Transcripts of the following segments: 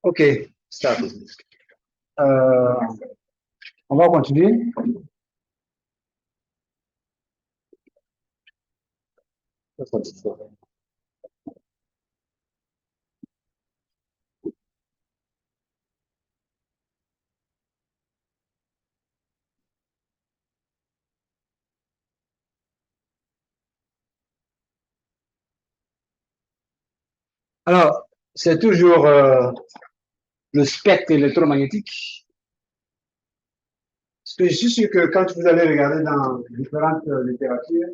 OK, start. On va continuer. Alors, c'est toujours le spectre électromagnétique. Parce que je suis sûr que quand vous allez regarder dans différentes littératures,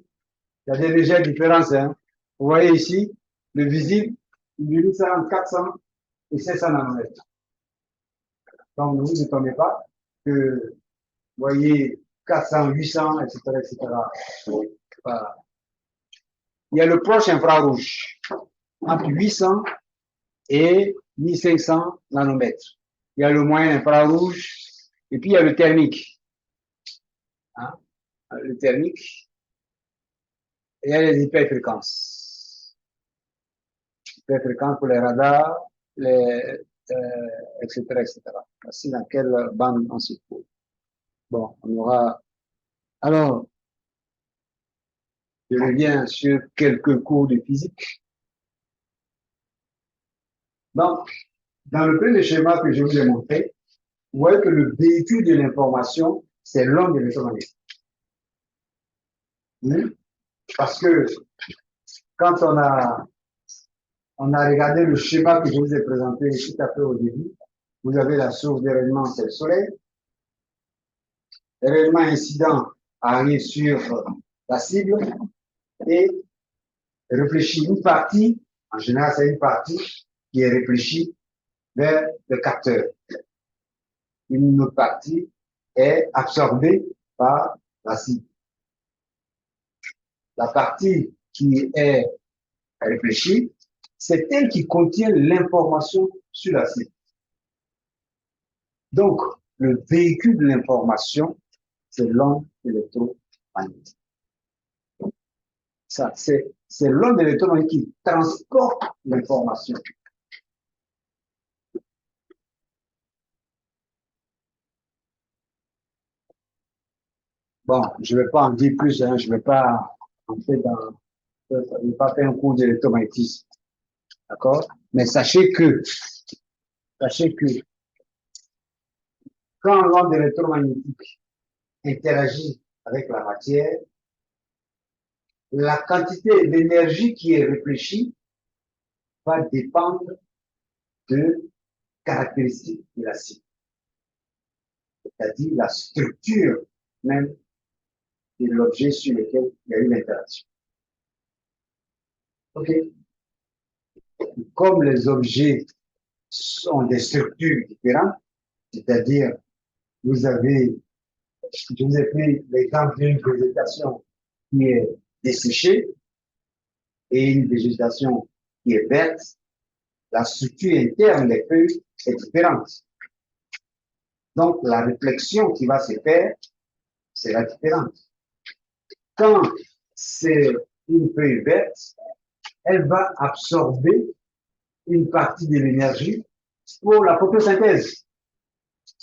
il y a des légères différences. Hein. Vous voyez ici, le visible, il divise ça en 400 et 500 nanomètres. Donc, ne vous étonnez pas que, vous voyez, 400, 800, etc., etc. Voilà. Il y a le proche infrarouge, entre 800 et 1500 nanomètres. Il y a le moyen infrarouge, et puis il y a le thermique. Hein? Le thermique, et il y a les hyperfréquences. Hyperfréquences pour les radars, etc., etc. Voici dans quelle bande on se trouve. Bon, on aura. Alors, je reviens sur quelques cours de physique. Donc, dans le premier schéma que je vous ai montré, vous voyez que le véhicule de l'information, c'est l'onde électromagnétique. Parce que quand on a regardé le schéma que je vous ai présenté tout à fait au début, vous avez la source des rayonnements, c'est le soleil. Les rayonnements incidents arrivent sur la cible et réfléchit une partie, en général c'est une partie qui est réfléchie vers le capteur. Une autre partie est absorbée par la cible. La partie qui est réfléchie, c'est elle qui contient l'information sur la cible. Donc, le véhicule de l'information, c'est l'onde électromagnétique. Ça, c'est l'onde électromagnétique qui transporte l'information. Bon, je ne vais pas en dire plus, hein, je ne vais pas entrer dans, je ne vais pas faire un cours d'électromagnétisme. D'accord? Mais sachez que quand l'onde électromagnétique interagit avec la matière, la quantité d'énergie qui est réfléchie va dépendre de caractéristiques de la cible, c'est-à-dire la structure même de l'objet sur lequel il y a eu l'interaction. OK? Comme les objets sont des structures différentes, c'est-à-dire, vous avez, je vous ai pris l'exemple d'une végétation qui est desséchée et une végétation qui est verte, la structure interne des feuilles est différente. Donc, la réflexion qui va se faire sera différente. Quand c'est une feuille verte, elle va absorber une partie de l'énergie pour la photosynthèse.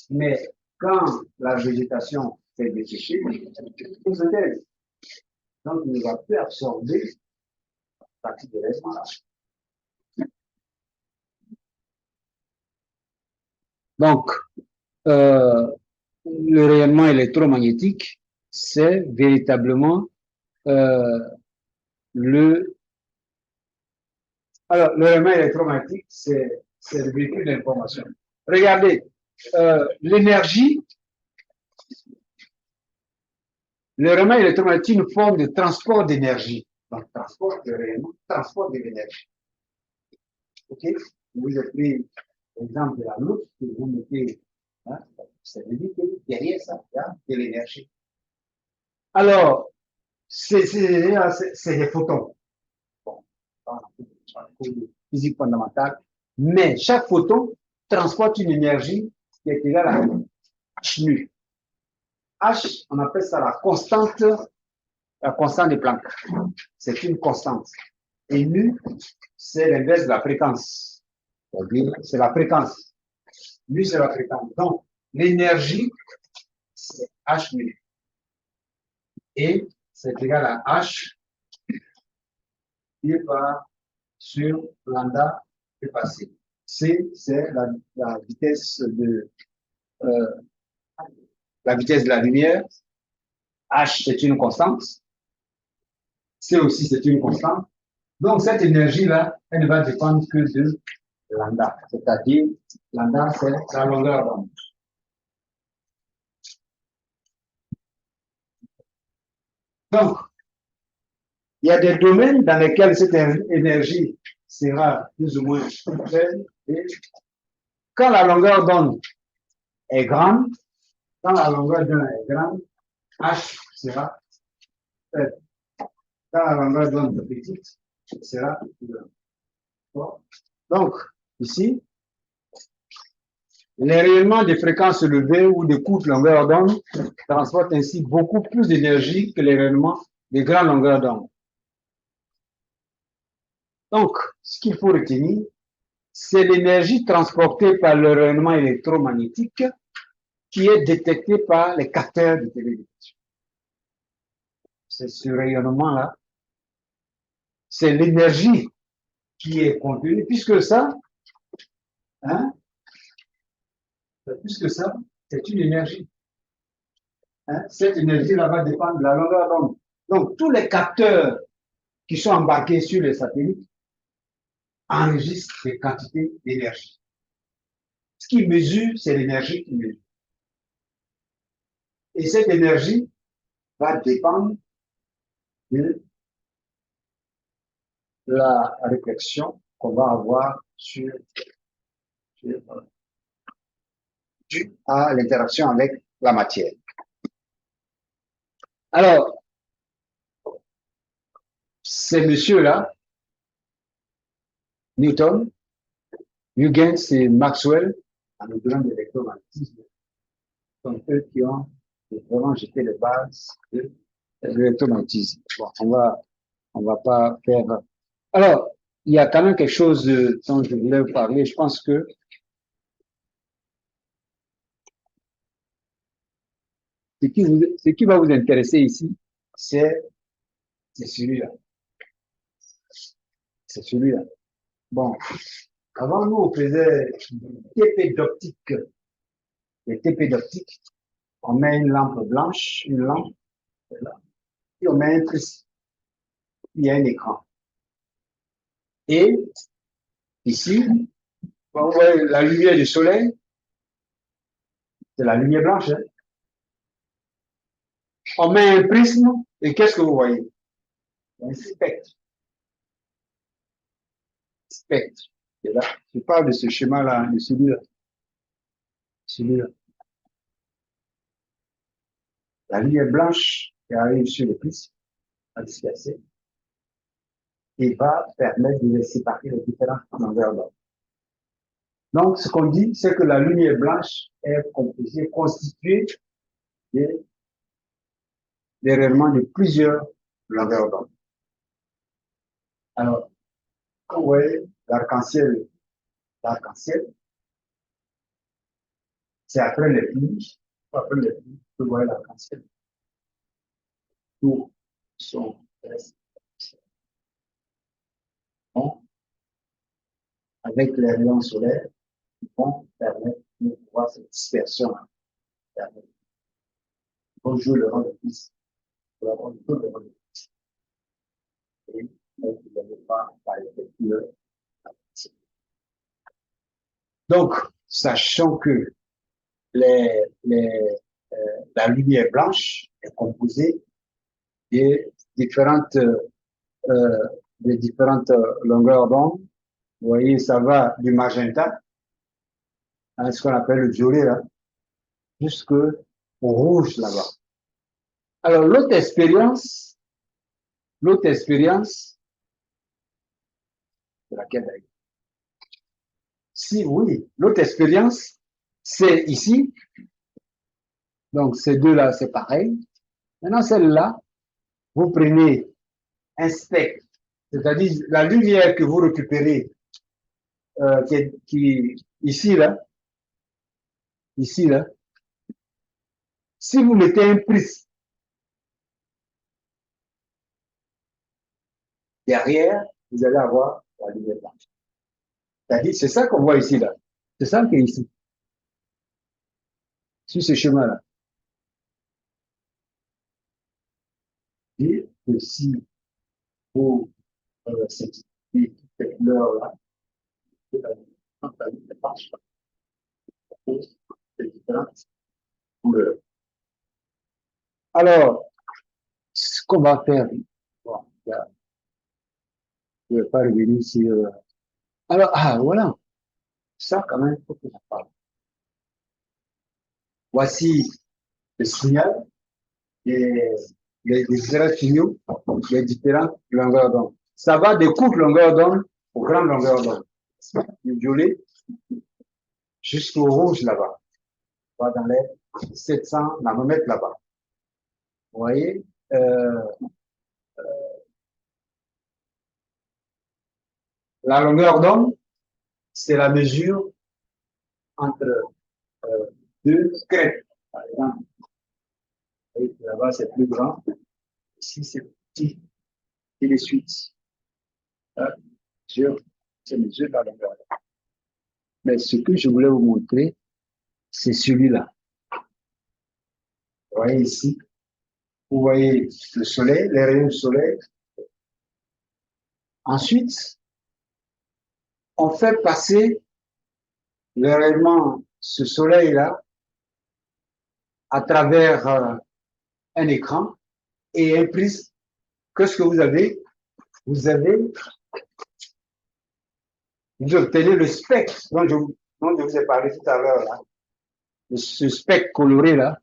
Mais quand la végétation s'est desséchée, c'est une photosynthèse. Donc, il ne va plus absorber la partie de l'élément. Donc, le rayonnement électromagnétique, c'est véritablement Alors, le rayonnement électromagnétique, c'est le véhicule d'information. Regardez, l'énergie, le rayonnement électromagnétique est une forme de transport d'énergie. Donc, transport de rayonnement, transport de l'énergie. OK? Vous avez pris l'exemple de la loupe que vous mettez, hein, ça veut dire que derrière ça, il y a de l'énergie. Alors, c'est des photons. Bon, physique fondamentale, mais chaque photon transporte une énergie qui est égale à h nu. H, on appelle ça la constante de Planck. C'est une constante. Et nu, c'est l'inverse de la fréquence. C'est-à-dire, c'est la fréquence. Lui, c'est la fréquence. Donc, l'énergie, c'est H nu. Et c'est égal à H pi par sur lambda est passé. C, c'est la vitesse euh, de la lumière. H, c'est une constante. C aussi, c'est une constante. Donc, cette énergie-là, elle ne va dépendre que de lambda. C'est-à-dire, lambda, c'est la longueur d'onde. Donc, il y a des domaines dans lesquels cette énergie sera plus ou moins faible. Et quand la longueur d'onde est grande, quand la longueur d'onde est grande, H sera faible. Quand la longueur d'onde est petite, sera plus grande. Donc, ici, les rayonnements de fréquences élevées ou de courtes longueurs d'onde transportent ainsi beaucoup plus d'énergie que les rayonnements de grandes longueurs d'onde. Donc, ce qu'il faut retenir, c'est l'énergie transportée par le rayonnement électromagnétique qui est détectée par les capteurs de télévision. C'est ce rayonnement-là, c'est l'énergie qui est contenue, puisque ça, hein, c'est une énergie. Hein, cette énergie-là va dépendre de la longueur d'onde. Donc, tous les capteurs qui sont embarqués sur les satellites enregistrent des quantités d'énergie. Ce qui mesure, c'est l'énergie qui mesure. Et cette énergie va dépendre de la réflexion qu'on va avoir due à l'interaction avec la matière. Alors, ces messieurs-là, Newton, Huygens et Maxwell, en nous donnant de l'électromagnétisme, sont eux qui ont vraiment jeté les bases de l'électromagnétisme. Bon, on va pas faire. Alors, il y a quand même quelque chose dont je voulais vous parler. Je pense que ce qui va vous intéresser ici, c'est celui-là. C'est celui-là. Bon, avant, nous, on faisait des TP d'optique. Les TP d'optique, on met une lampe blanche, une lampe, là, et on met un prisme. Il y a un écran. Et ici, on voit la lumière du soleil, c'est la lumière blanche. Hein. On met un prisme, et qu'est-ce que vous voyez? Un spectre. Spectre. Et là, je parle de ce schéma-là, de celui-là. Celui-là. La lumière blanche qui arrive sur le prisme, à disperser, et va permettre de séparer les différentes longueurs d'onde. Donc, ce qu'on dit, c'est que la lumière blanche est constituée des rayonnements de plusieurs longueurs d'onde. Alors, quand vous voyez l'arc-en-ciel, c'est après les pluies, vous voyez l'arc-en-ciel. Tout sont bon, avec les rayons solaires, qui vont permettre de voir cette dispersion. On joue le rôle de plus. Pour avoir le rôle de plus. Et vous n'avez pas par effectuer. Donc, sachant que la lumière blanche est composée de différentes, longueurs d'onde. Vous voyez, ça va du magenta, à ce qu'on appelle le violet, là, jusqu'au rouge là-bas. Alors, l'autre expérience, c'est laquelle d'ailleurs? Si, oui, l'autre expérience, c'est ici. Donc, ces deux-là, c'est pareil. Maintenant, celle-là, vous prenez un spectre, c'est-à-dire la lumière que vous récupérez, qui ici, là, ici, là, si vous mettez un prisme derrière, vous allez avoir la lumière blanche. C'est-à-dire, c'est ça qu'on voit ici, là. C'est ça qui est ici, sur ce chemin-là. Et que si vous cette couleur-là, c'est différentes couleurs. Alors, ce qu'on va faire, bon, je ne vais pas revenir sur... Alors, ah, voilà, ça quand même, il faut que j'en parle. Voici le signal et les différents signaux, les différentes longueurs d'onde. Ça va de courtes longueurs d'onde aux grandes longueurs d'onde. Du violet jusqu'au rouge là-bas. On va dans les 700 nanomètres là-bas. Vous voyez, la longueur d'onde, c'est la mesure entre deux crêtes. Par exemple, là-bas c'est plus grand, ici c'est petit, et les suites. C'est mesure de la longueur d'onde. Mais ce que je voulais vous montrer, c'est celui-là. Vous voyez ici, vous voyez le soleil, les rayons du soleil. Ensuite, on fait passer réellement ce soleil-là à travers un écran et un prisme. Qu'est-ce que vous avez? Vous obtenez le spectre dont je vous ai parlé tout à l'heure. Ce spectre coloré là,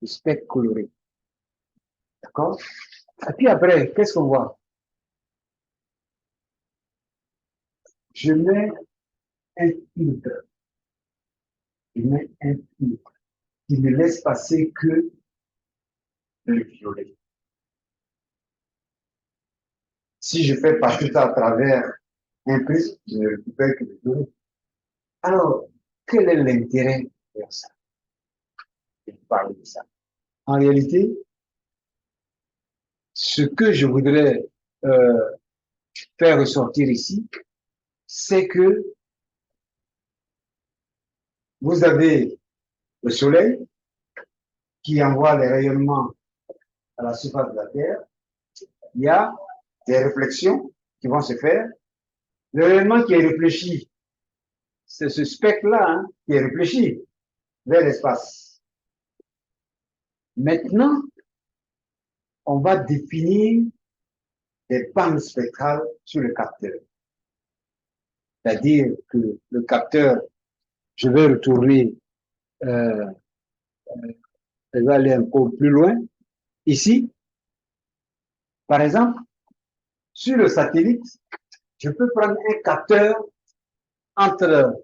le spectre coloré. D'accord? Et puis après, qu'est-ce qu'on voit? Je mets un filtre. Je mets un filtre qui ne laisse passer que le violet. Si je fais passer ça à travers un prisme, je ne récupère que le violet. Alors, quel est l'intérêt de ça? Je parle de ça. En réalité, ce que je voudrais euh, faire ressortir ici, c'est que vous avez le soleil qui envoie les rayonnements à la surface de la Terre. Il y a des réflexions qui vont se faire. Le rayonnement qui est réfléchi, c'est ce spectre-là qui est réfléchi vers l'espace. Maintenant, on va définir des bandes spectrales sur le capteur. C'est-à-dire que le capteur, je vais retourner, je vais aller un peu plus loin. Ici, par exemple, sur le satellite, je peux prendre un capteur entre,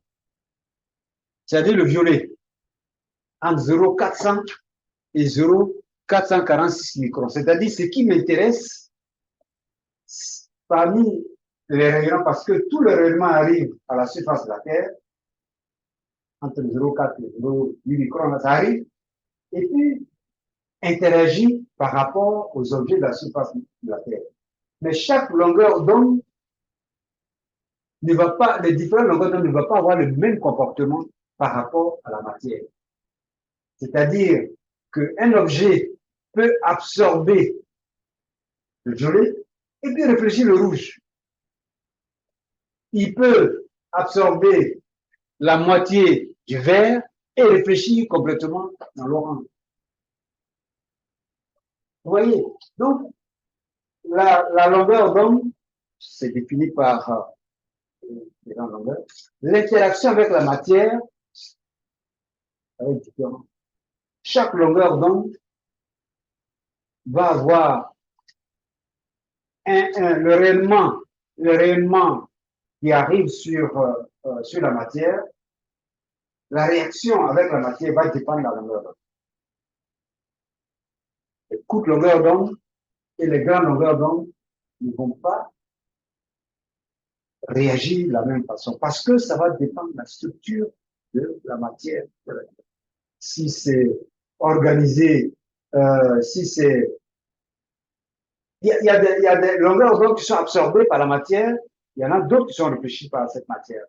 c'est-à-dire le violet, entre 0,400 et 0,446 microns. C'est-à-dire ce qui m'intéresse parmi les rayons, parce que tout le rayonnement arrive à la surface de la Terre, entre 0,4 et 0,8 microns, ça arrive, et puis interagit par rapport aux objets de la surface de la Terre. Mais chaque longueur d'onde ne va pas, les différentes longueurs d'onde ne vont pas avoir le même comportement par rapport à la matière. C'est-à-dire qu'un objet peut absorber le violet et puis réfléchir le rouge. Il peut absorber la moitié du vert et réfléchir complètement dans l'orange. Vous voyez? Donc, la longueur d'onde, c'est défini par les grandes longueurs. L'interaction avec la matière, ça va être différent. Chaque longueur d'onde va avoir le rayonnement qui arrive sur la matière. La réaction avec la matière va dépendre de la longueur d'onde. Les courtes longueurs d'onde et les grandes longueurs d'onde ne vont pas réagir de la même façon parce que ça va dépendre de la structure de la matière. Si c'est organisé, si c'est... il y a des longueurs d'onde qui sont absorbées par la matière, il y en a d'autres qui sont réfléchies par cette matière.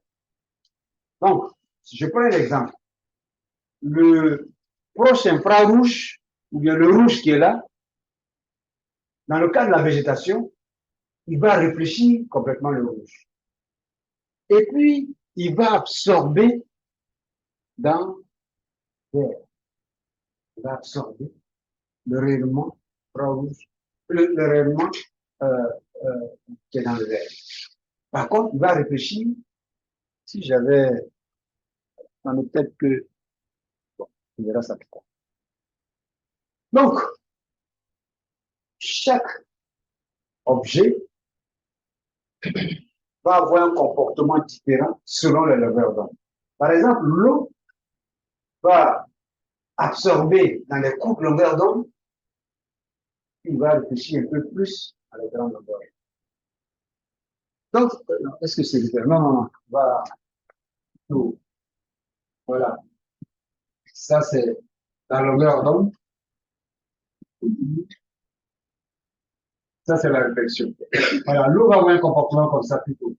Donc, si je prends un exemple, le proche infrarouge, ou bien le rouge qui est là, dans le cas de la végétation, il va réfléchir complètement le rouge. Et puis, il va absorber dans l'air. Il va absorber le rayonnement rouge, le rayonnement euh, qui est dans le verre. Par contre, il va réfléchir, si j'avais, peut-être que, bon, on verra ça plus tard. Donc, chaque objet va avoir un comportement différent selon les longueurs d'onde. Par exemple, l'eau va absorber dans les courtes longueurs d'onde, il va réfléchir un peu plus à la grande longueur. Donc, est-ce que c'est différent? Non, non, non. Tout. Voilà. Ça, c'est la longueur d'onde. Ça, c'est la réflexion. Voilà, l'eau va avoir un comportement comme ça plutôt.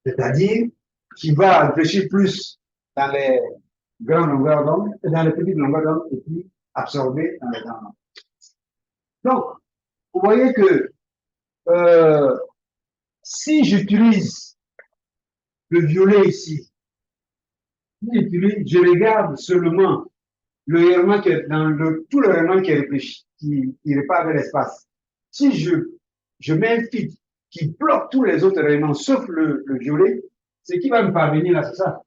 C'est-à-dire qu'il va réfléchir plus dans les grandes longueurs d'onde et dans les petites longueurs d'onde et puis absorber dans les grandes longueurs. Donc, vous voyez que si j'utilise le violet ici, je regarde seulement le rayonnement qui est dans tout le rayonnement qui est réfléchi, qui répare avec l'espace. Si je mets un filtre qui bloque tous les autres rayonnements sauf le violet, ce qui va me parvenir là, c'est ça.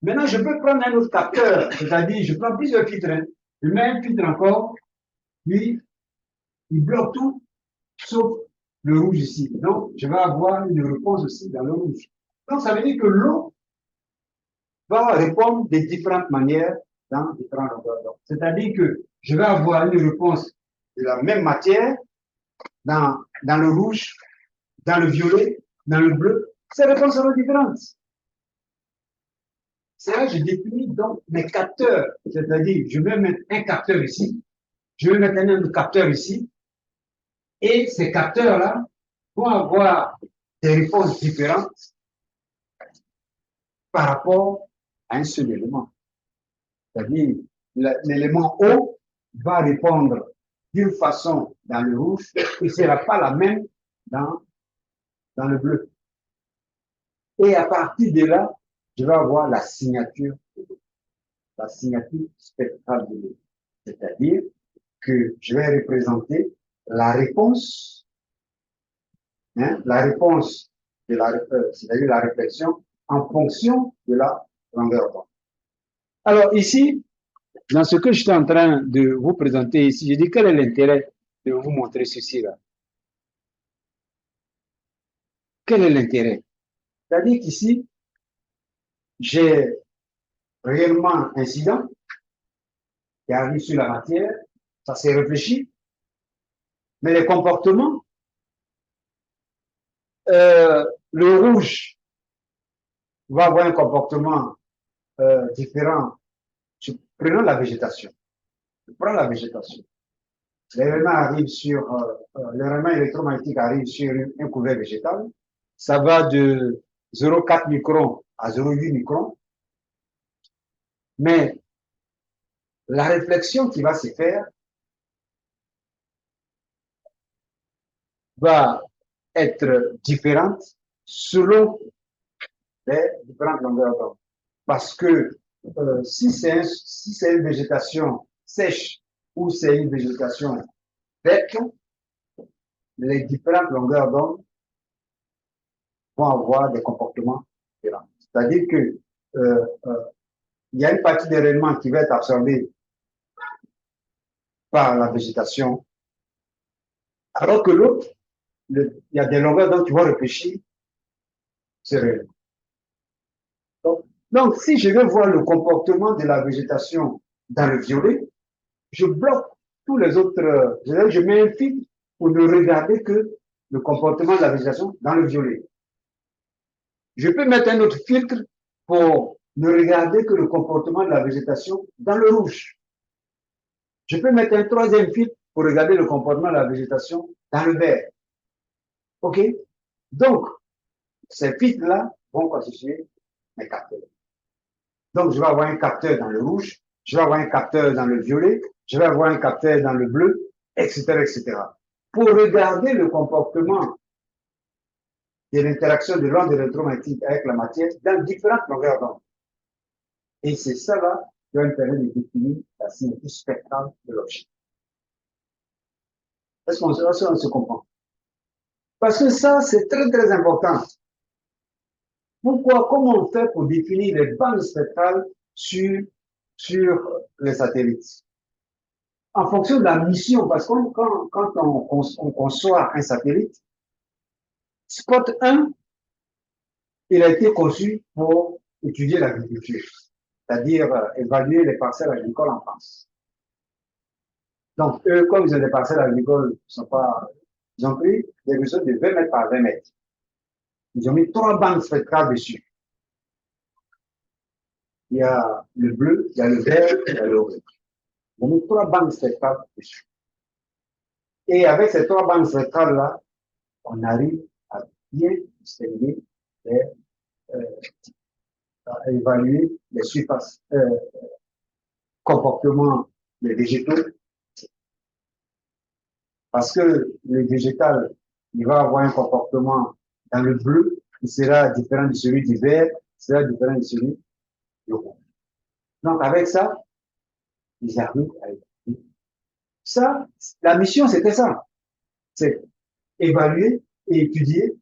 Maintenant, je peux prendre un autre capteur, c'est-à-dire, je prends plusieurs filtres, hein. Je mets un filtre encore, puis il bloque tout, sauf le rouge ici. Donc, je vais avoir une réponse aussi dans le rouge. Donc, ça veut dire que l'eau va répondre de différentes manières dans différentes longueurs d'onde. C'est-à-dire que je vais avoir une réponse de la même matière dans le rouge, dans le violet, dans le bleu. Ces réponses seront différentes. C'est là que je définis donc mes capteurs. C'est-à-dire, je vais mettre un capteur ici, je vais mettre un autre capteur ici, et ces capteurs-là vont avoir des réponses différentes par rapport à un seul élément. C'est-à-dire, l'élément O va répondre d'une façon dans le rouge et ne sera pas la même dans le bleu. Et à partir de là, je vais avoir la signature spectrale de l'eau. C'est-à-dire que je vais représenter la réponse, c'est-à-dire la réflexion en fonction de la longueur d'onde. Alors ici, dans ce que je suis en train de vous présenter ici, je dis quel est l'intérêt de vous montrer ceci-là. Quel est l'intérêt? C'est-à-dire qu'ici, j'ai réellement incident qui arrive sur la matière, ça s'est réfléchi, mais les comportements, le rouge va avoir un comportement différent. Prenons la végétation. Je prends la végétation. L'élément électromagnétique arrive sur un couvert végétal. Ça va de 0,4 microns à 0,8 microns. Mais la réflexion qui va se faire va être différente selon les différentes longueurs d'onde. Parce que si c'est une végétation sèche ou c'est une végétation verte, les différentes longueurs d'onde vont avoir des comportements différents. C'est-à-dire que il y a une partie des rayonnements qui va être absorbée par la végétation, alors que l'autre, il y a des longueurs d'onde qui vont réfléchir ces rayonnements. Donc, si je veux voir le comportement de la végétation dans le violet, je bloque tous les autres, je mets un filtre pour ne regarder que le comportement de la végétation dans le violet. Je peux mettre un autre filtre pour ne regarder que le comportement de la végétation dans le rouge. Je peux mettre un troisième filtre pour regarder le comportement de la végétation dans le vert. OK? Donc, ces filtres-là vont constituer mes capteurs. Donc, je vais avoir un capteur dans le rouge, je vais avoir un capteur dans le violet, je vais avoir un capteur dans le bleu, etc., etc. Pour regarder le comportement de l'interaction de l'onde électromagnétique avec la matière dans différentes longueurs d'onde. Et c'est ça là qui va me permettre de définir la symétrie spectrale de l'objet. Est-ce qu'on se comprend? Parce que ça, c'est très, très important. Pourquoi? Comment on fait pour définir les bandes spectrales sur les satellites? En fonction de la mission, parce que quand on conçoit un satellite, Spot 1, il a été conçu pour étudier l'agriculture, c'est-à-dire évaluer les parcelles agricoles en France. Donc, eux, comme ils ont des parcelles agricoles, ils ont pris des réseaux de 20 mètres par 20 mètres. Ils ont mis 3 bandes spectrales dessus. Il y a le bleu, il y a le vert, il y a le rouge. Ils ont mis 3 bandes spectrales dessus. Et avec ces 3 bandes spectrales-là, on arrive à bien distinguer à évaluer les surfaces, comportements des végétaux. Parce que le végétal, il va avoir un comportement dans le bleu qui sera différent de celui du vert, qui sera différent de celui du rouge. Donc, avec ça, ils arrivent à évaluer. Ça, la mission, c'était ça. C'est évaluer et étudier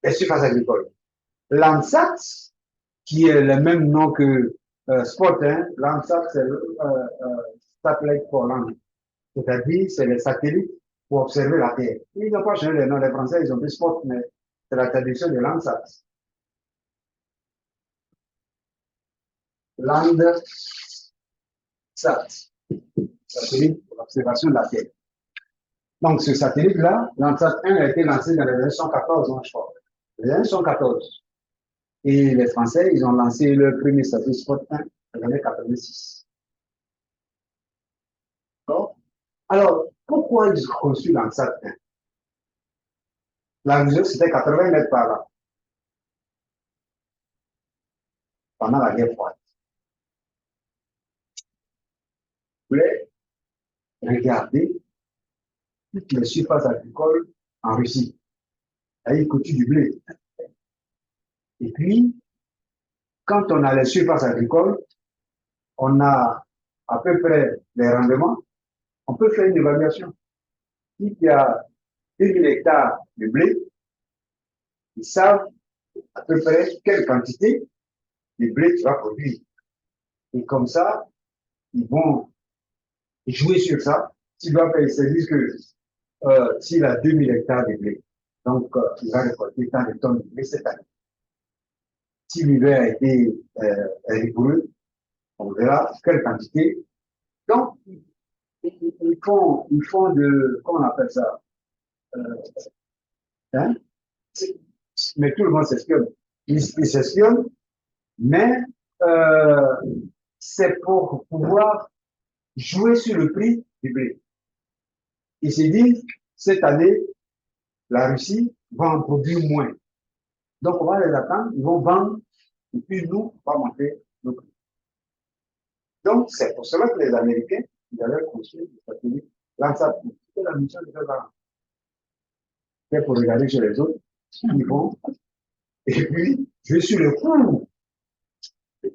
les surfaces agricoles. Landsat, qui est le même nom que Spot, hein, Landsat, c'est Satellite for Land. C'est-à-dire, c'est les satellites pour observer la Terre. Ils n'ont pas changé le nom. Les Français, ils ont dit Spot, mais c'est la traduction de Landsat. Landsat, satellite pour l'observation de la Terre. Donc, ce satellite-là, Landsat 1 a été lancé dans les années 114, je crois. Les années 114. Et les Français, ils ont lancé le premier satellite Spot 1 dans les années 86. Alors, pourquoi ils ont conçu Landsat 1? La mesure, c'était 80 mètres par là, pendant la guerre froide. Vous voulez regarder toutes les surfaces agricoles en Russie. Là, ils cultivent du blé. Et puis, quand on a les surfaces agricoles, on a à peu près les rendements, on peut faire une évaluation. Si il y a 2000 hectares de blé, ils savent à peu près quelle quantité de blé tu vas produire. Et comme ça, ils vont jouer sur ça. S'ils doivent faire, ils se disent que s'il a 2000 hectares de blé, donc il va récolter tant de tonnes de blé cette année. Si l'hiver a été rigoureux, on verra quelle quantité. Donc, ils font de, comment on appelle ça, hein? Mais tout le monde s'espionne. Ils s'espionnent, mais euh, c'est pour pouvoir jouer sur le prix du blé. Ils se disent, cette année, la Russie va en produire moins. Donc, on va les attendre, ils vont vendre, et puis nous, on va monter nos prix. Donc, c'est pour cela que les Américains, ils avaient construit des satellites. Landsat, c'était la mission de faire. C'est pour regarder chez les autres, ils vont, et puis, je suis le cours. Vous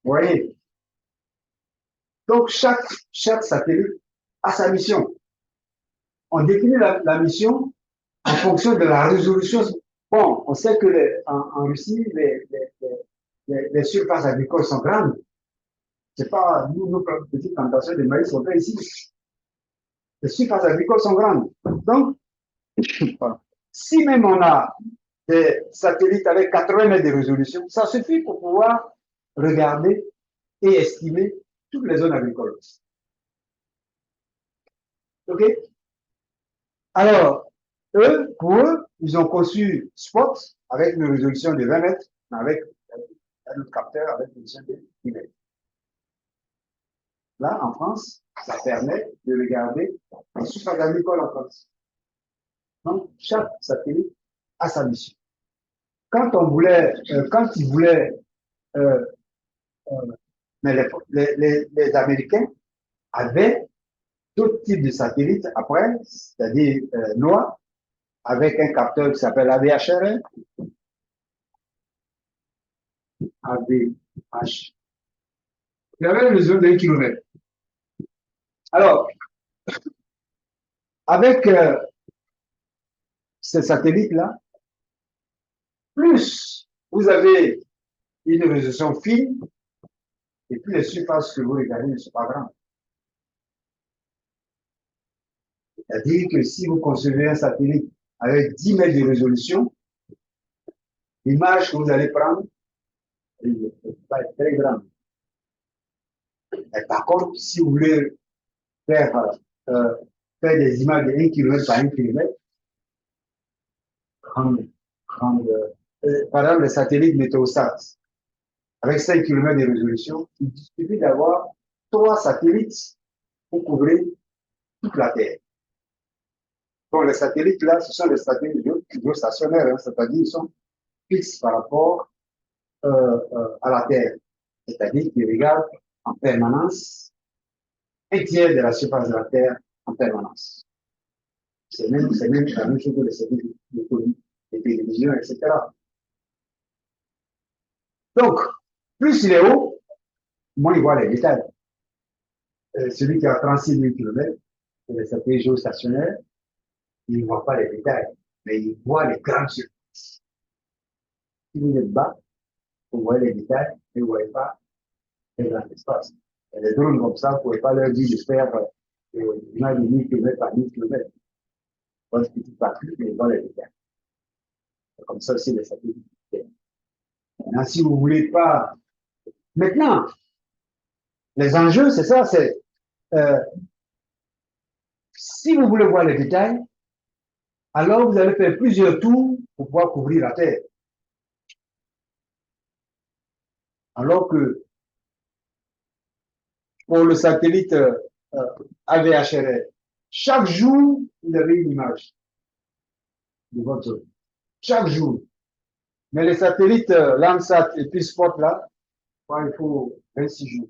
voyez? Donc, chaque satellite a sa mission. On définit la mission en fonction de la résolution. Bon, on sait que en Russie, les surfaces agricoles sont grandes. C'est pas nous, nos petites plantations de maïs sont faites ici. Les surfaces agricoles sont grandes. Donc, si même on a des satellites avec 80 mètres de résolution, ça suffit pour pouvoir regarder et estimer toutes les zones agricoles. OK? Alors, pour eux, ils ont conçu Spot avec une résolution de 20 mètres, mais avec un autre capteur avec une résolution de 10 mètres. Là, en France, ça permet de regarder la surface agricole en France. Donc, chaque satellite a sa mission. Quand ils voulaient, euh, mais les Américains avaient d'autres types de satellites après, c'est-à-dire NOAA, avec un capteur qui s'appelle AVHR. AVH. Il y avait une zone d'1 kilomètre. Alors, avec ces satellites-là, plus vous avez une résolution fine, et puis les surfaces que vous regardez ne sont pas grandes. C'est-à-dire que si vous concevez un satellite avec 10 mètres de résolution, l'image que vous allez prendre va être très grande. Et par contre, si vous voulez faire, faire des images de 1 km par 1 km, par exemple, les satellites Météosat, avec 5 km de résolution, il suffit d'avoir 3 satellites pour couvrir toute la Terre. Donc, les satellites là, ce sont des satellites géostationnaires, hein, c'est-à-dire ils sont fixes par rapport à la Terre. C'est-à-dire qu'ils regardent en permanence un tiers de la surface de la Terre en permanence. C'est même la même chose que les satellites de télévision, etc. Donc, plus il est haut, moins il voit les détails. Celui qui a 36 000 km, c'est les satellites géostationnaires, il ne voit pas les détails, mais il voit les grandes surfaces. Si vous êtes bas, vous voyez les détails, mais vous ne voyez pas les grands espaces. Et les drones comme ça, vous ne pouvez pas leur dire de faire une image de 1000 km par 1000 km. Ils voient ce petit partout, mais ils voient les détails. C'est comme ça aussi les satellites. Maintenant, si vous ne voulez pas. Maintenant, les enjeux, c'est ça, c'est si vous voulez voir les détails, alors vous allez faire plusieurs tours pour pouvoir couvrir la Terre. Alors que pour le satellite AVHR, chaque jour, vous avez une image de votre zone. Chaque jour. Mais les satellites Landsat et puis Spot, là, il faut 26 jours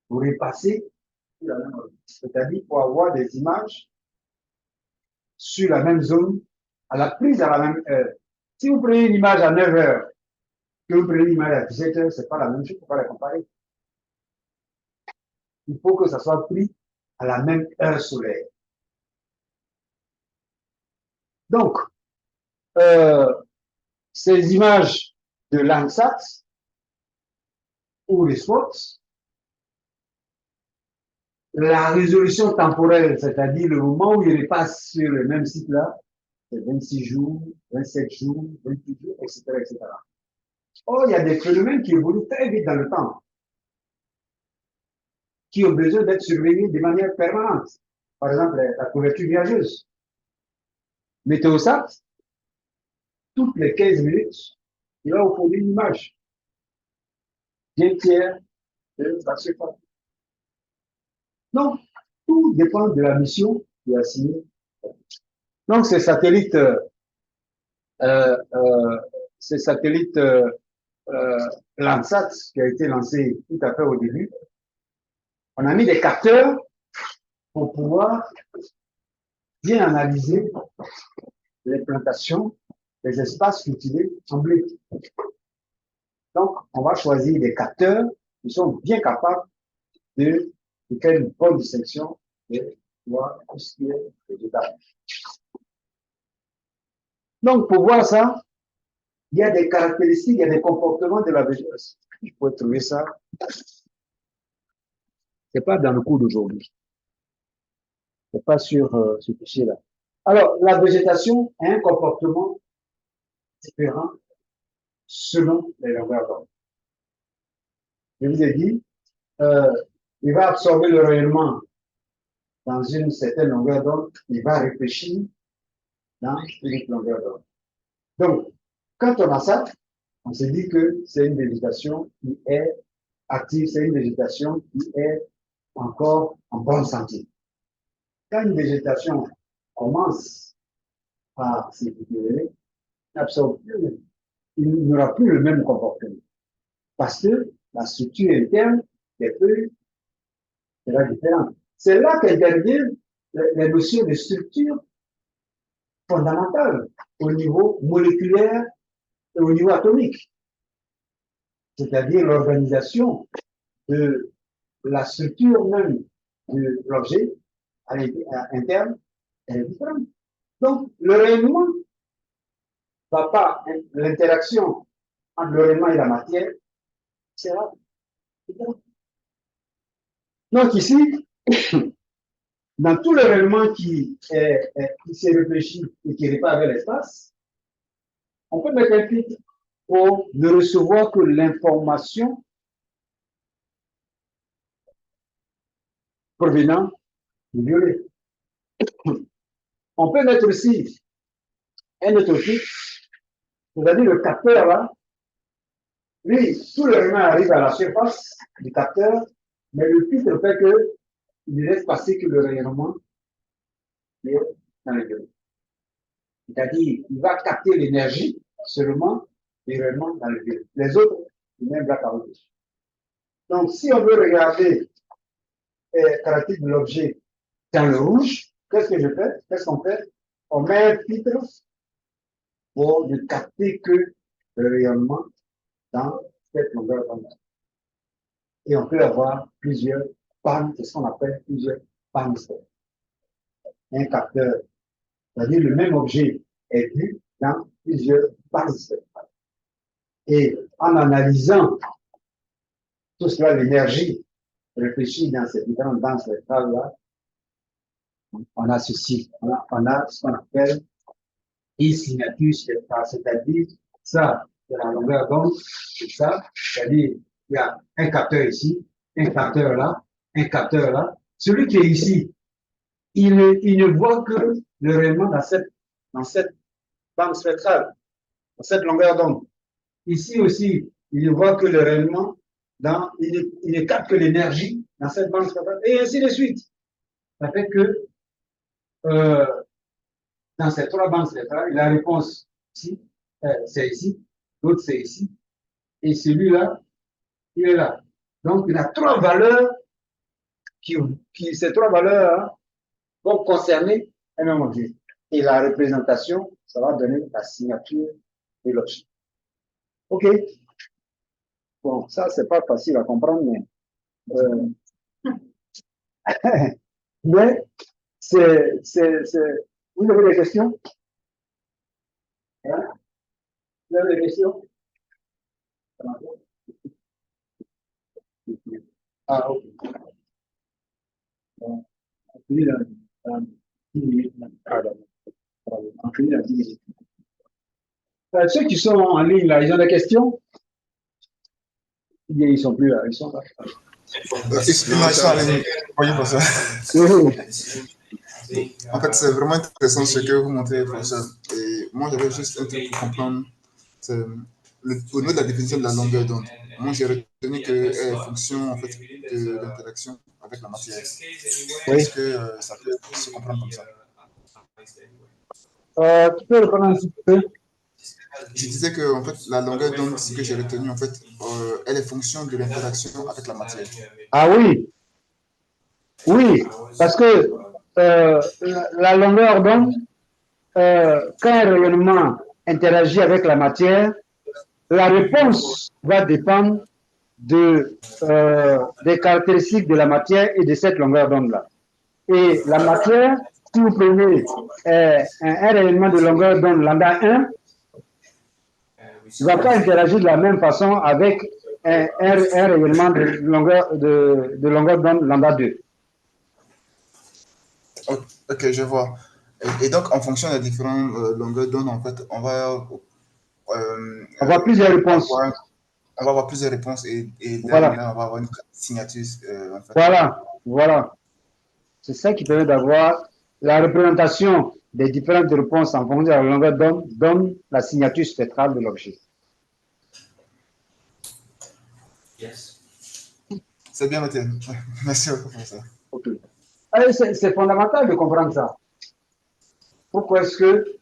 pour repasser sur la même zone. C'est-à-dire pour avoir des images sur la même zone, à la prise à la même heure. Si vous prenez une image à 9 heures, que vous prenez une image à 17 heures, ce n'est pas la même chose, il ne faut pas la comparer. Il faut que ça soit pris à la même heure solaire. Donc, ces images de Landsat ou les spots, la résolution temporelle, c'est-à-dire le moment où il repasse sur le même site-là, c'est 26 jours, 27 jours, 28 jours, etc., etc. Or, il y a des phénomènes qui évoluent très vite dans le temps, qui ont besoin d'être surveillés de manière permanente. Par exemple, la couverture nuageuse. Météosat, toutes les 15 minutes, il va vous fournir une image d'un tiers de la surface. Donc, tout dépend de la mission qui est assignée. Donc, euh, euh, ces satellites Landsat, qui a été lancé tout à fait au début, on a mis des capteurs pour pouvoir bien analyser les plantations, les espaces cultivés en blé. Donc, on va choisir des capteurs qui sont bien capables de faire une bonne dissection de voir tout ce qui est végétal. Donc, pour voir ça, il y a des caractéristiques, il y a des comportements de la végétation. Je peux trouver ça. C'est pas dans le cours d'aujourd'hui. C'est pas sur ce fichier-là. Alors, la végétation a un comportement différent selon les longueurs d'onde. Je vous ai dit, il va absorber le rayonnement dans une certaine longueur d'onde, il va réfléchir dans une longueur d'onde. Donc, quand on a ça, on se dit que c'est une végétation qui est active, c'est une végétation qui est encore en bonne santé. Quand une végétation commence à se détériorer, il n'aura plus le même comportement. Parce que la structure interne des feuilles sera différente. C'est là qu'interviennent les notions de structure fondamentales au niveau moléculaire et au niveau atomique. C'est-à-dire l'organisation de la structure même de l'objet interne, elle est différente. Donc, le rayonnement va pas, l'interaction entre le rayonnement et la matière sera différente. Donc ici, dans tout le rayonnement qui s'est réfléchi et qui répare vers l'espace, on peut mettre un filtre pour ne recevoir que l'information provenant du violet. On peut mettre aussi un autre filtre, c'est-à-dire le capteur là. Lui, tout le rayonnement arrive à la surface du capteur, mais le filtre fait qu'il ne laisse passer que le rayonnement dans le violet. C'est-à-dire, il va capter l'énergie seulement du rayonnement dans le violet. Les autres, il met un black out dessus. Donc, si on veut regarder les caractéristiques de l'objet dans le rouge, qu'est-ce que je fais? Qu'est-ce qu'on fait? On met un filtre pour ne capter que le rayonnement dans cette longueur d'onde. Et on peut avoir plusieurs pannes, c'est ce qu'on appelle plusieurs pannes. Un capteur, c'est-à-dire le même objet est vu dans plusieurs pannes. Et en analysant tout cela, l'énergie réfléchie dans ces différentes danses spectrales-là, on a ceci, on a ce qu'on appelle une signature spectrale, c'est-à-dire ça, c'est la longueur d'onde, c'est ça, c'est-à-dire il y a un capteur ici, un capteur là, un capteur là. Celui qui est ici, il ne voit que le rayonnement dans cette bande spectrale, dans cette longueur d'onde. Ici aussi, il ne voit que le rayonnement il ne capte que l'énergie dans cette bande spectrale, et ainsi de suite. Ça fait que dans ces trois bandes spectrales, la réponse ici, c'est ici, l'autre c'est ici, et celui-là, il est là. Donc, il y a trois valeurs ces trois valeurs vont concerner un même objet. Et la représentation, ça va donner la signature de l'objet. OK? Bon, ça, c'est pas facile à comprendre, mais vous avez des questions? Hein? Vous avez des questions? Ah, ok. Bon, on finit dans 10 minutes. On finit dans 10 minutes. Ceux qui sont en ligne, là, ils ont des questions? Ils ne sont plus là, ils sont là. Voyez pour ça. En fait, c'est vraiment intéressant ce que vous montrez, professeur. Et moi, j'avais juste un truc pour comprendre. Au niveau de la définition de la longueur d'onde, moi, j'ai retenu qu'elle est fonction en fait, de l'interaction avec la matière. Oui. Est-ce que ça peut se comprendre comme ça? Tu peux reprendre un petit peu? Je disais que en fait, la longueur d'onde, ce que j'ai retenu, en fait, elle est fonction de l'interaction avec la matière. Ah oui, oui, parce que la longueur d'onde, quand un rayonnement interagit avec la matière, la réponse va dépendre des caractéristiques de la matière et de cette longueur d'onde-là. Et la matière, si vous prenez un rayonnement de longueur d'onde lambda 1, ne va pas interagir de la même façon avec un rayonnement de longueur d'onde lambda 2. Ok, je vois. Et donc, en fonction des différentes longueurs d'onde, en fait, on va avoir plusieurs réponses. On va avoir plusieurs réponses et voilà. Là, on va avoir une signature. En fait. Voilà. C'est ça qui permet d'avoir la représentation des différentes réponses en fonction de la longueur d'onde donne la signature spectrale de l'objet. C'est bien noté. Merci beaucoup pour ça. Okay. C'est fondamental de comprendre ça. Pourquoi est-ce que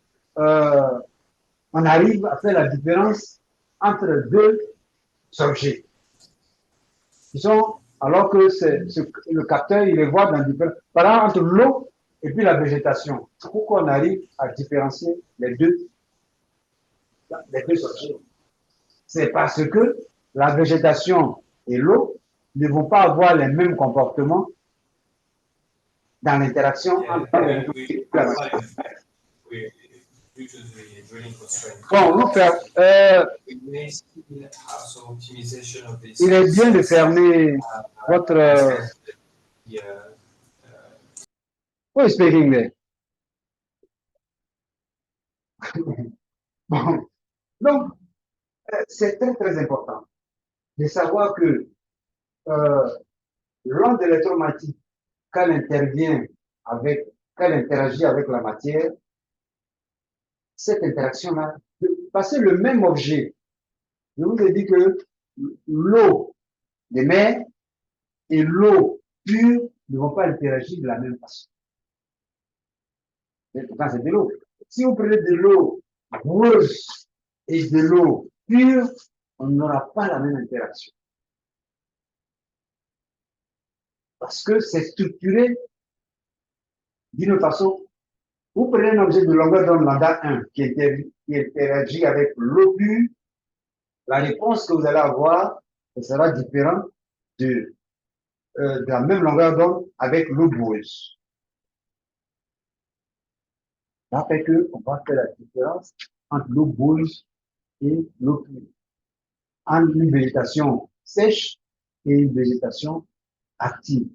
on arrive à faire la différence entre deux objets qui sont, alors que le capteur, il les voit dans différents... Par exemple, entre l'eau et puis la végétation. Pourquoi on arrive à différencier les deux objets? C'est parce que la végétation et l'eau ne vont pas avoir les mêmes comportements dans l'interaction entre les deux. Bon, nous faire, il est bien de fermer votre... Who is speaking there? Bon, donc, c'est très, très important de savoir que l'onde électromagnétique, quand elle interagit avec la matière, cette interaction-là, parce que le même objet, je vous ai dit que l'eau de mer et l'eau pure ne vont pas interagir de la même façon. Pourtant, c'est de l'eau. Si vous prenez de l'eau boueuse et de l'eau pure, on n'aura pas la même interaction. Parce que c'est structuré d'une façon. Vous prenez un objet de longueur d'onde lambda 1 qui interagit avec l'eau pure, la réponse que vous allez avoir sera différente de la même longueur d'onde avec l'eau boueuse. Ça fait qu'on va faire la différence entre l'eau boueuse et l'eau pure. Entre une végétation sèche et une végétation active.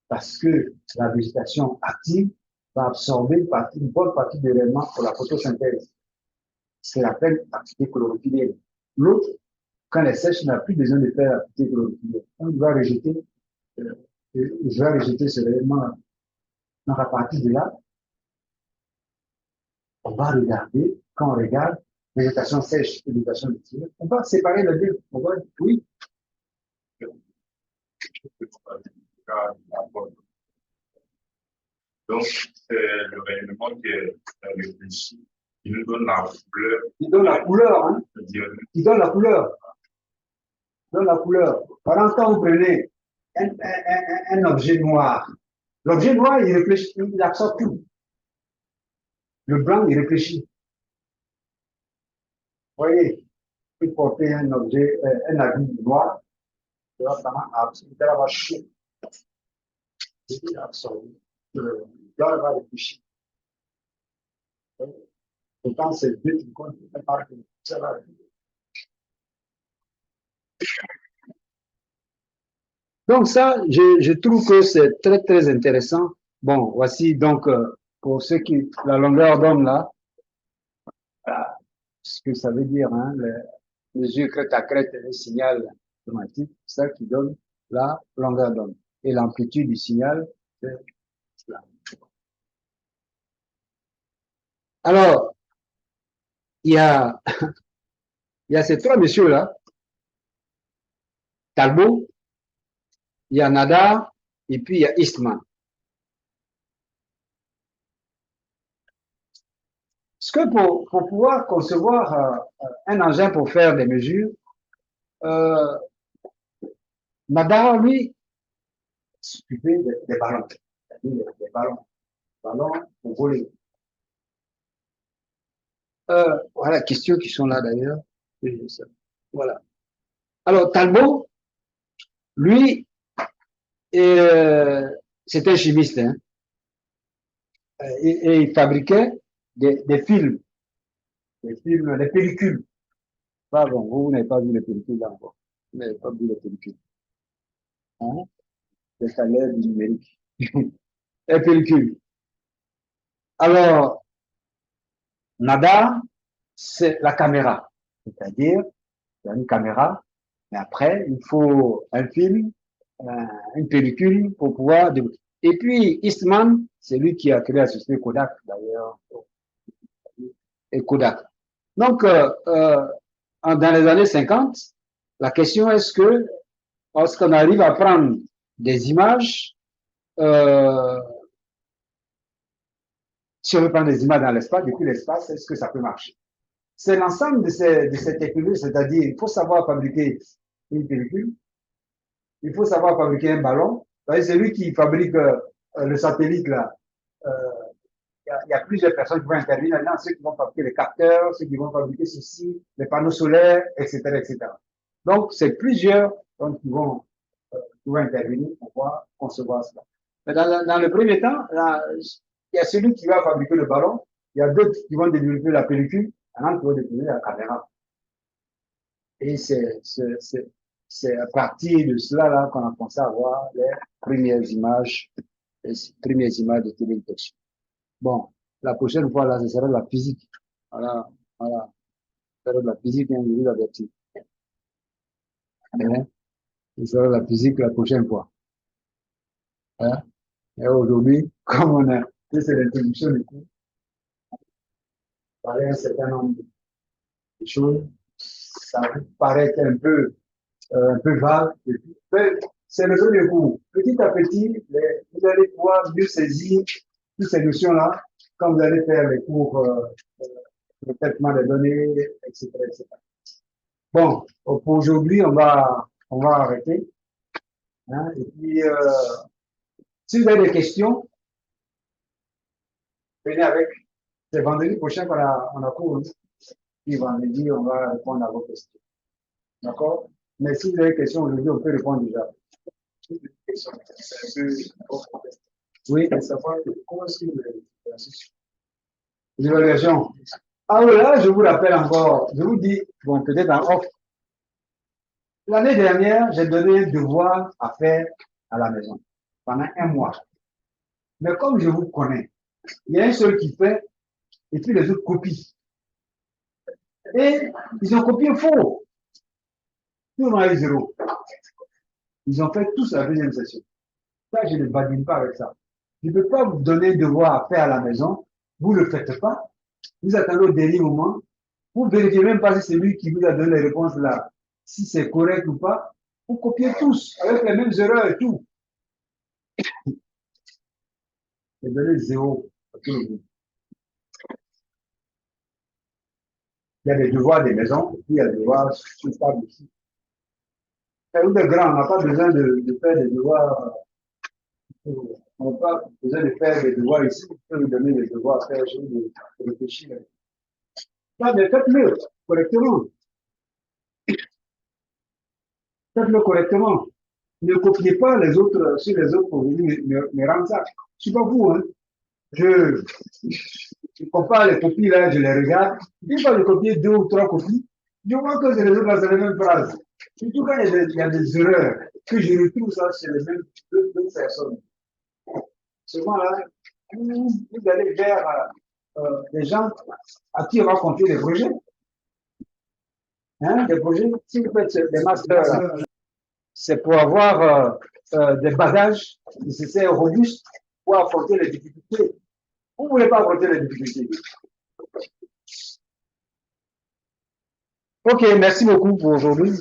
Parce que la végétation active va absorber une bonne partie de l'élément pour la photosynthèse. C'est l'appel activité chlorophyllienne. L'autre, quand elle est sèche, n'a plus besoin de faire l'activité chlorophyllienne. On va rejeter, je vais rejeter ce élément. Donc, à partir de là, on va regarder, quand on regarde végétation sèche et végétation liquide, on va séparer les deux. On va, oui. Donc, c'est le rayonnement qui est réfléchi. Il nous donne la couleur. Il donne la couleur, hein. Il donne la couleur. Il donne la couleur. Par exemple, quand vous prenez un objet noir, l'objet noir, il réfléchit, il absorbe tout. Le blanc, il réfléchit. Vous voyez, il porter un objet, un habit noir, il va chaud. Il va absorber. Le blanc va réfléchir. Pourtant, c'est deux qui comptent, ça va. Donc ça, je trouve que c'est très, très intéressant. Bon, voici donc, pour ceux qui, la longueur d'onde là, ce que ça veut dire, hein, les mesure crête à crête, le signal automatique, c'est ça qui donne la longueur d'onde. Et l'amplitude du signal, c'est cela. Alors, il y a ces trois messieurs-là, Talbot, il y a Nadar, et puis il y a Eastman. Ce que pour pouvoir concevoir un engin pour faire des mesures, Nadar, lui, s'occupait des ballons, c'est-à-dire des ballons pour voler. Voilà, questions qui sont là d'ailleurs. Voilà. Alors, Talbot, lui, c'était un chimiste, hein, et il fabriquait des films, des pellicules. Pardon, vous n'avez pas vu les pellicules là encore. Vous n'avez pas vu les pellicules. Hein? C'est à l'ère du numérique. Les pellicules. Alors, Nadar, c'est la caméra. C'est-à-dire, il y a une caméra, mais après, il faut un film, une pellicule pour pouvoir... Et puis, Eastman, c'est lui qui a créé la société Kodak, d'ailleurs, et Kodak. Donc, dans les années 50, la question est-ce que, lorsqu'on arrive à prendre des images, si on veut prendre des images dans l'espace, depuis l'espace, est-ce que ça peut marcher? C'est l'ensemble de ces technologies, c'est-à-dire, il faut savoir fabriquer une pellicule, il faut savoir fabriquer un ballon. C'est lui qui fabrique le satellite, là. Il y a plusieurs personnes qui vont intervenir là-dedans, ceux qui vont fabriquer les capteurs, ceux qui vont fabriquer ceci, les panneaux solaires, etc., etc. Donc, c'est plusieurs qui vont intervenir pour pouvoir concevoir cela. Mais dans le premier temps, là, il y a celui qui va fabriquer le ballon, il y a d'autres qui vont développer la pellicule, il y en a qui vont développer la caméra. Et c'est à partir de cela là qu'on a commencé à voir les premières images de télévision. Bon, la prochaine fois, là, ce sera de la physique. Voilà, voilà. Ce sera de la physique, hein, je vous avertis. Hein? Ce sera de la physique la prochaine fois. Hein? Et aujourd'hui, comme on a fait cette introduction du coup, parler un certain nombre de choses, ça paraît un peu vague. C'est le premier cours. Petit à petit, vous allez pouvoir mieux saisir toutes ces notions-là quand vous allez faire les cours de traitement des données, etc., etc. Bon, pour aujourd'hui, on va arrêter. Hein, et puis, si vous avez des questions, venez avec. C'est vendredi prochain qu'on a cours. Puis vendredi, on va répondre à vos questions. D'accord? Mais si vous avez des questions aujourd'hui, on peut répondre déjà. Oui, de savoir comment est-ce que vous avez l'évaluation. Ah oui, là, je vous rappelle encore, je vous dis, bon, peut-être en off. L'année dernière, j'ai donné un devoir à faire à la maison pendant un mois. Mais comme je vous connais, il y a un seul qui fait et puis les autres copient. Et ils ont copié faux. Tout le monde a eu 0. Ils ont fait tous la deuxième session. Ça, je ne badine pas avec ça. Je ne peux pas vous donner un devoir à faire à la maison. Vous ne le faites pas. Vous attendez au dernier moment. Vous ne vérifiez même pas si c'est lui qui vous a donné les réponses là, si c'est correct ou pas. Vous copiez tous avec les mêmes erreurs et tout. Et donner 0 à tout le monde. Il y a des devoirs des maisons, et puis il y a des devoirs sur table ici. Et des grands, on n'a pas besoin de faire des devoirs. On n'a pas besoin de faire des devoirs ici. On peut vous donner des devoirs à faire chez vous, de réfléchir. Non, mais faites-le correctement. Faites-le correctement. Ne copiez pas les autres sur les autres pour venir me rendre ça. Je ne suis pas vous, hein. Je compare les copies là, je les regarde. Des fois, je copie 2 ou 3 copies. Je vois que c'est les autres, c'est les mêmes phrases. Surtout quand il y a des erreurs, que je retrouve ça chez les mêmes deux personnes. Seulement là, vous allez vers des gens à qui on va confier des projets. Hein, des projets. Si vous faites des masters, c'est pour avoir des bagages nécessaires, robustes, pour affronter les difficultés. Vous ne voulez pas affronter les difficultés. Ok, merci beaucoup pour aujourd'hui.